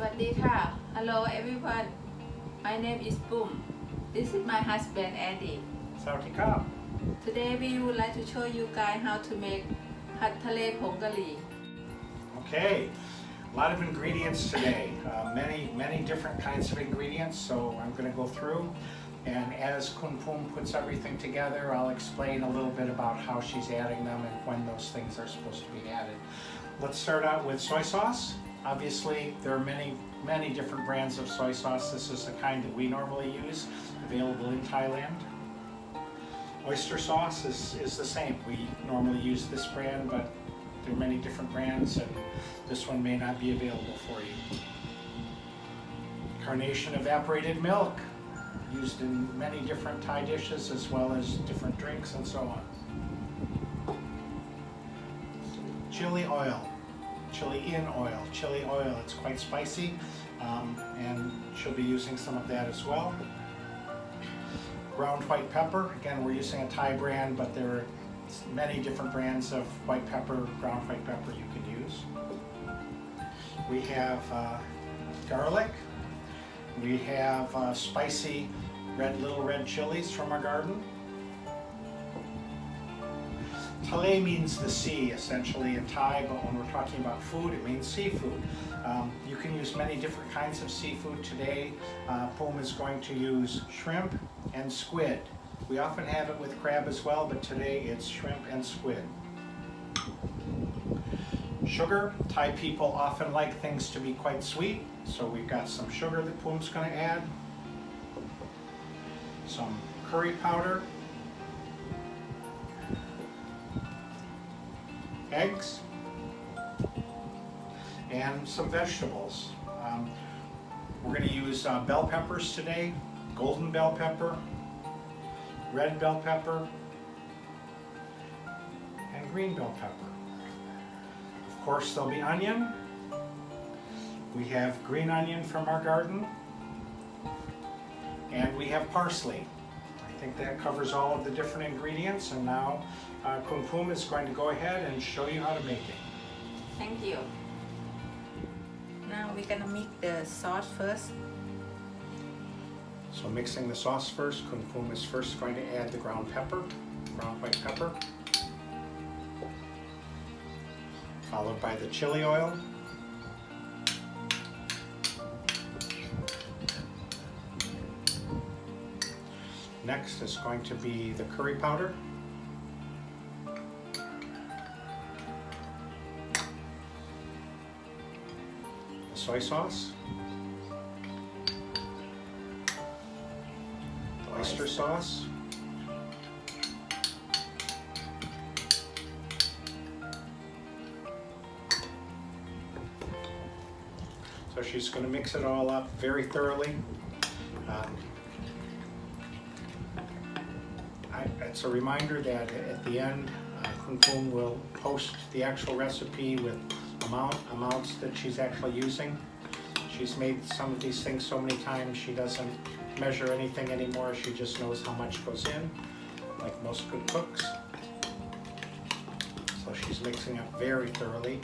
วัสดีค่ะ Hello everyone. My name is Boom. This is my husband Eddie. Sawatika. Today we would like to show you guys how to make Pad Talay Pong Karee. Okay, a lot of ingredients today. Many different kinds of ingredients. So I'm going to go through, and as Kun Pum puts everything together, I'll explain a little bit about how she's adding them and when those things are supposed to be added. Let's start out with soy sauce. Obviously, there are many different brands of soy sauce. This is the kind that we normally use, available in Thailand. Oyster sauce is the same. We normally use this brand, but there are many different brands, and this one may not be available for you. Carnation evaporated milk, used in many different Thai dishes as well as different drinks and so on. Chili oil. Chili oil, it's quite spicy, and she'll be using some of that as well. Ground white pepper, again we're using a Thai brand, but there are many different brands of white pepper, ground white pepper you can use. We have garlic, we have spicy little red chilies from our garden. Talay means the sea, essentially, in Thai, but when we're talking about food, it means seafood. You can use many different kinds of seafood today. Pum is going to use shrimp and squid. We often have it with crab as well, but today it's shrimp and squid. Sugar. Thai people often like things to be quite sweet, so we've got some sugar that Pum's going to add. Some curry powder. Eggs, and some vegetables. We're going to use bell peppers today, golden bell pepper, red bell pepper, and green bell pepper. Of course, there'll be onion. We have green onion from our garden, and we have parsley. I think that covers all of the different ingredients, and now Kun Pum is going to go ahead and show you how to make it. Thank you. Now we're gonna mix the sauce first. So mixing the sauce first, Kun Pum is first going to add the ground white pepper, followed by the chili oil, next is going to be the curry powder, the soy sauce, the oyster sauce, so she's going to mix it all up very thoroughly. It's a reminder that at the end, Kun Pum will post the actual recipe with amounts that she's actually using. She's made some of these things so many times she doesn't measure anything anymore. She just knows how much goes in, like most good cooks. So she's mixing up very thoroughly.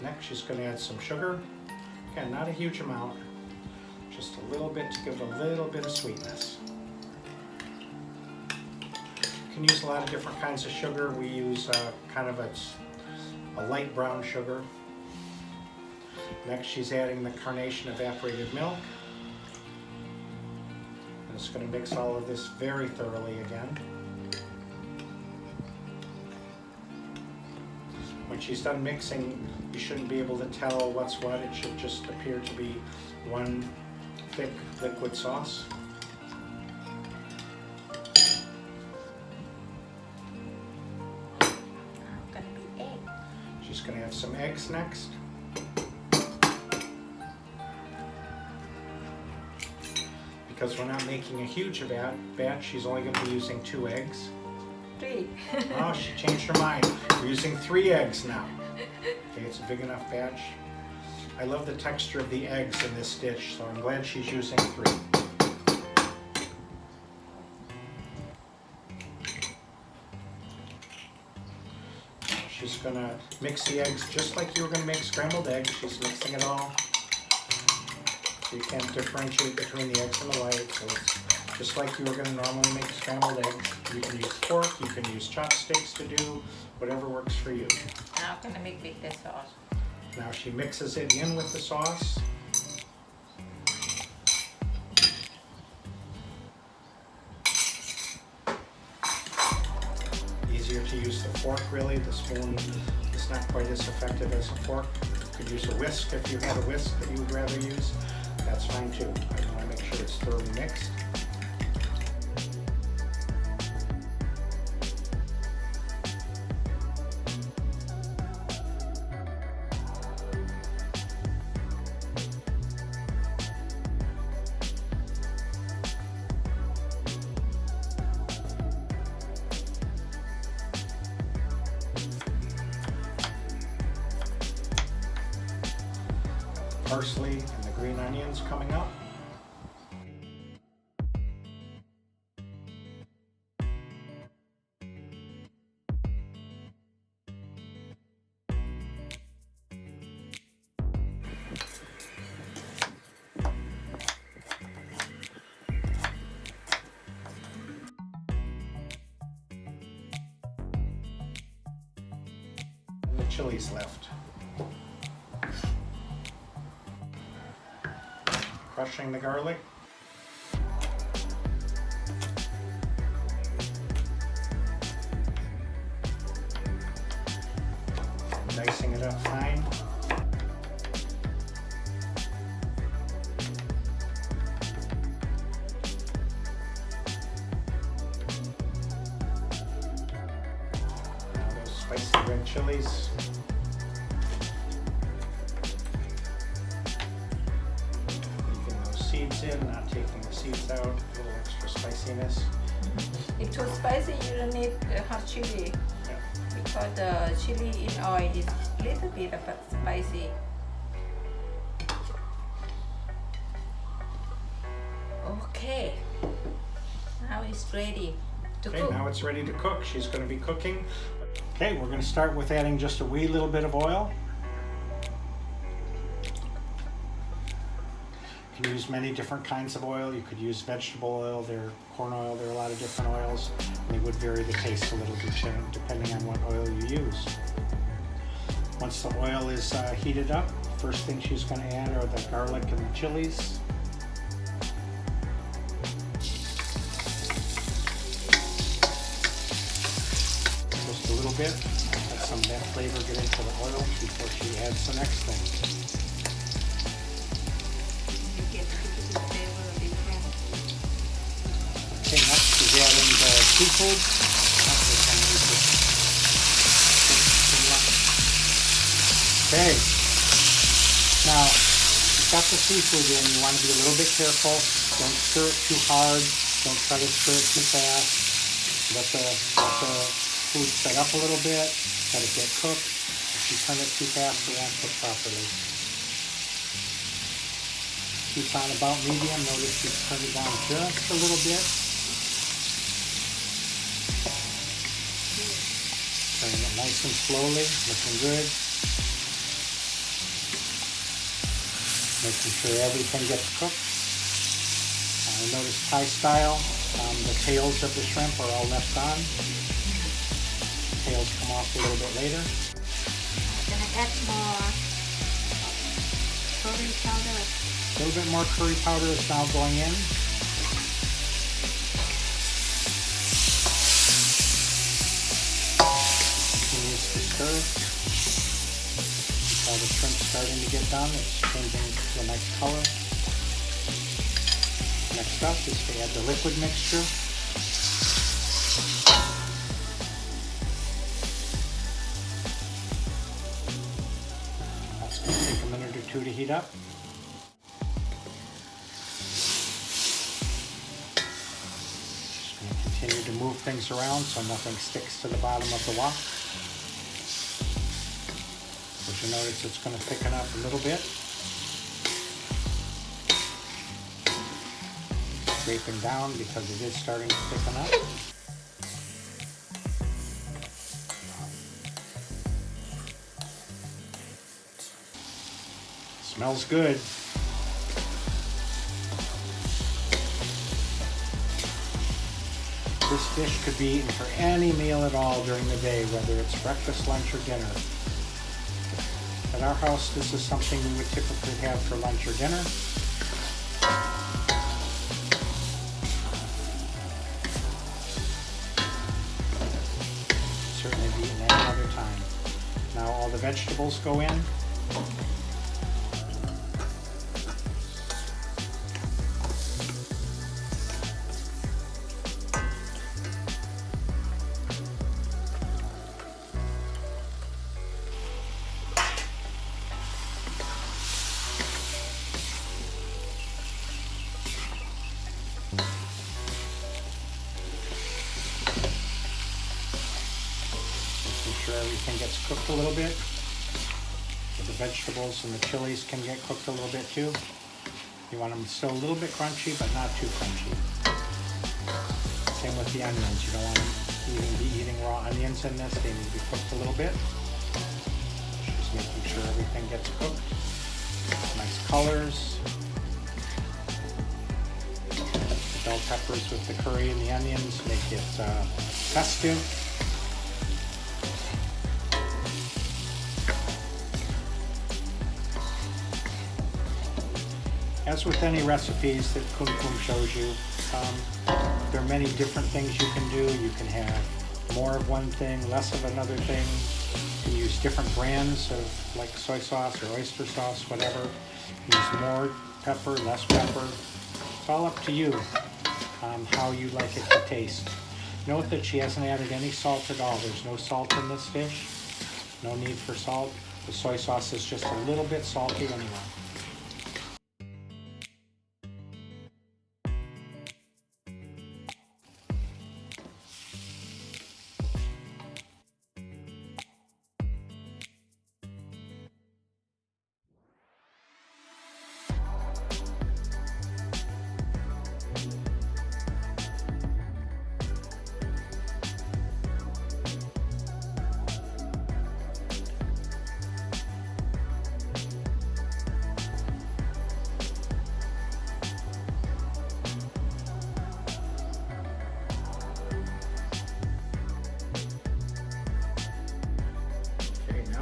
Next, she's going to add some sugar. Again, not a huge amount, just a little bit to give it a little bit of sweetness. You can use a lot of different kinds of sugar. We use kind of a light brown sugar. Next, she's adding the Carnation evaporated milk. And it's going to mix all of this very thoroughly again. When she's done mixing, you shouldn't be able to tell what's what. It should just appear to be one thick liquid sauce. Gonna be egg. She's going to have some eggs next. Because we're not making a huge batch, she's only going to be using 2 eggs. 3. Oh, she changed her mind. We're using 3 eggs now. Okay, it's a big enough batch. I love the texture of the eggs in this dish, so I'm glad she's using 3. She's gonna mix the eggs just like you were gonna make scrambled eggs. She's mixing it all. You can't differentiate between the eggs and the whites, so it's just like you were gonna normally make scrambled eggs. You can use fork, you can use chopsticks to do whatever works for you. Now I'm gonna mix with the sauce. Now she mixes it in with the sauce. Easier to use the fork really. The spoon is not quite as effective as a fork. You could use a whisk if you had a whisk that you would rather use. That's fine too. I want to make sure it's thoroughly mixed. Parsley and the green onions coming up. And the chilies left. Crushing the garlic. Dicing it up fine. Now those spicy red chilies. Seeds in, not taking the seeds out, a little extra spiciness. If too spicy, you don't need hot chili. Yeah. Because the chili in oil is a little bit of spicy. Okay, now it's ready to Okay, cook. now it's ready to cook. She's going to be cooking. Okay, we're going to start with adding just a wee little bit of oil. You can use many different kinds of oil. You could use vegetable oil, corn oil, there are a lot of different oils. They would vary the taste a little bit depending on what oil you use. Once the oil is heated up, first thing she's going to add are the garlic and the chilies. Just a little bit. Let some of that flavor get into the oil before she adds the next thing. Okay, next is adding the seafood. Okay, now you've got the seafood in. You want to be a little bit careful. Don't stir it too hard. Don't try to stir it too fast. Let the food set up a little bit. Let it get cooked. If you turn it too fast, it won't cook properly. Keep on about medium. Notice you turn it down just a little bit. Turning it nice and slowly, looking good. Making sure everything gets cooked. Notice Thai style, the tails of the shrimp are all left on. Tails come off a little bit later. I'm gonna add more curry powder. A little bit more curry powder is now going in. Continues to stir. You saw the shrimp starting to get done. It's changing to a nice color. Next up is to add the liquid mixture. That's going to take a minute or two to heat up. Just going to continue to move things around so nothing sticks to the bottom of the wok. As you notice, it's going to thicken up a little bit. Scraping down because it is starting to thicken up. Smells good. This dish could be eaten for any meal at all during the day, whether it's breakfast, lunch, or dinner. At our house, this is something we would typically have for lunch or dinner. Certainly be eaten any other time. Now all the vegetables go in. Sure everything gets cooked a little bit. The vegetables and the chilies can get cooked a little bit too. You want them still a little bit crunchy, but not too crunchy. Same with the onions. You don't want them even be eating raw onions in this. They need to be cooked a little bit. Just making sure everything gets cooked. Nice colors. The bell peppers with the curry and the onions make it festive. As with any recipes that Kun Pum shows you, there are many different things you can do. You can have more of one thing, less of another thing. You can use different brands of like soy sauce or oyster sauce, whatever. Use more pepper, less pepper. It's all up to you how you like it to taste. Note that she hasn't added any salt at all. There's no salt in this dish. No need for salt. The soy sauce is just a little bit salty anyway.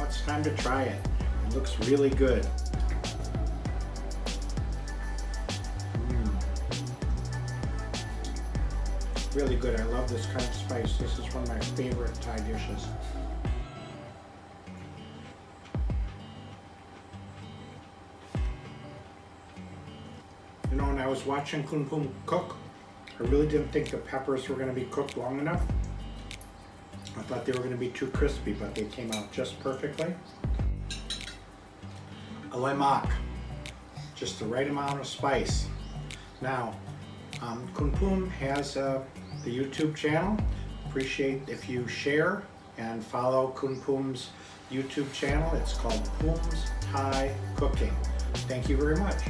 It's time to try it. It looks really good. Really good. I love this kind of spice. This is one of my favorite Thai dishes. You know, when I was watching Kun Pum cook, I really didn't think the peppers were going to be cooked long enough. I thought they were going to be too crispy, but they came out just perfectly. A lemak, just the right amount of spice. Now, Kun Pum has the YouTube channel. Appreciate if you share and follow Kun Pum's YouTube channel. It's called Pum's Thai Cooking. Thank you very much.